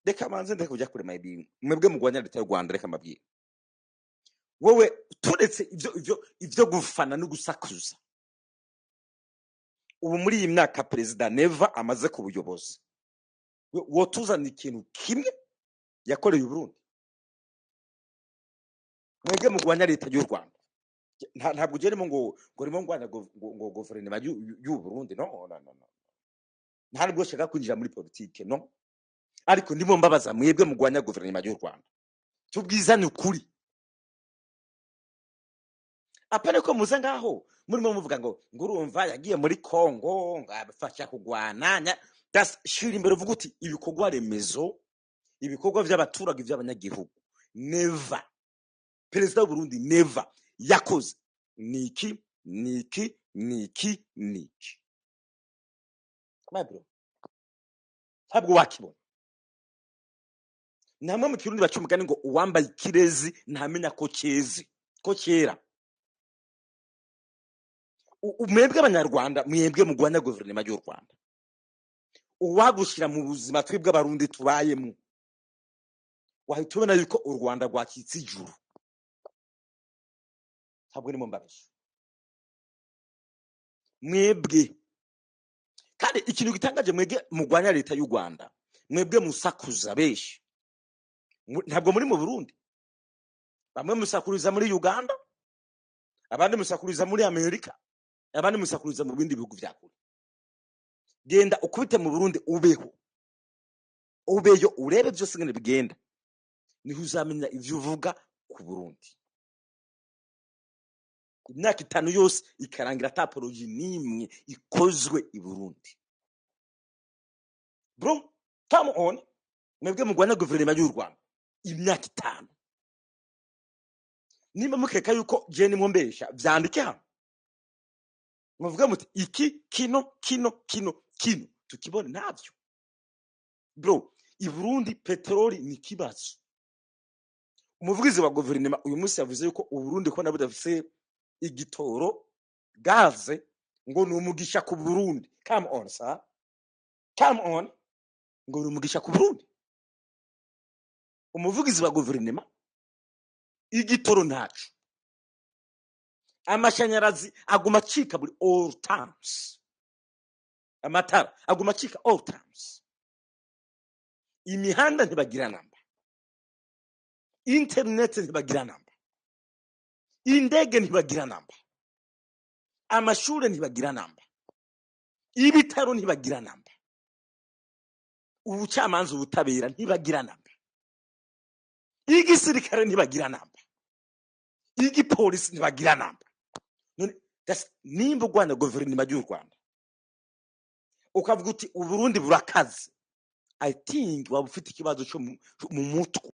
reka manze ndeke kujya kure maybe mwebwe mugwanya leta y'u Rwanda reka mbabwire wowe turetse ivyo gufana no gusakuza ubu muri iyi myaka president Neva amaze ku buyobozi wotuzana ikintu kimwe yakoreye u Burundi mwebwe mugwanya leta y'u Rwanda ntabwo ugeremo ngo rimo ngwana ngo guverinoma y'u Burundi no ntabwo shaka kwinjira muri politique no ariko ndimo mbabaza mwebwe mugwanya guverinoma y'u Rwanda tubwizane ukuri apane ko muze ngaho murimo muvuga ngo urumva yagiye muri Kongo ngabafasha kugwana shira imbere uvuga uti ibikorwa remezo ibikorwa by'abaturage by'abanyagihugu never perezida w'u Burundi never yakoze niki mabro ntabwo wakibona namwe mu kirundi bacumugani ngo uwambaye ikirezi ntamenya ko cyeze ko cyera umwebwe abanyarwanda mwebwe mugwanya guverinoma y'u Rwanda uwagushira mu buzima twebwe abarundi tubayemo wahita ubona yuko u Rwanda rwakitse ijuru ntabwo ni mu mbabesha mwebwe kandi ikintu gitangaje mwebwe mugwanya leta y'u Rwanda mwebwe musakuza beshi ntabwo muri mu Burundi bamwe musakuriza muri Uganda abandi musakuriza muri Amerika abandi musakuriza mu bindi bihugu vya kure genda ukubite mu Burundi ubeho urebe byose ngene bigenda niho uzamenya ivyo uvuga ku Burundi imyaka 5 yose ikarangira tapology nimwe ikozwe i Burundi bro come on mwebwe mugwana guverinoma y'u Rwanda imyaka 5 nimba mukeka yuko je ni mumbesha vyandike hano muvuga muti iki kino tukibone navyo bro i Burundi petroli ni kibazo umuvugizi wa guverinoma uyu munsi yavuze yuko u Burundi ko nabudafise igitoro gaze ngo numugisha ku Burundi come on sir come on ngo numugisha ku Burundi umuvugizi wa guverinoma igitoro ntacu amashanyarazi aguma cika buri all times amatara aguma cika all times imihanda ntibagira namba internet ntibagira namba indege ntibagira namba amashure ntibagira namba ibitaro ntibagira namba ubucamanza ubutabera ntibagira namba igisirikare ntibagira namba igipolisi ntibagira namba nimba ugwana guverinoma y'u Rwanda ukavuga uti u Burundi burakaze I think waba ufite ikibazo cyo mu mutwe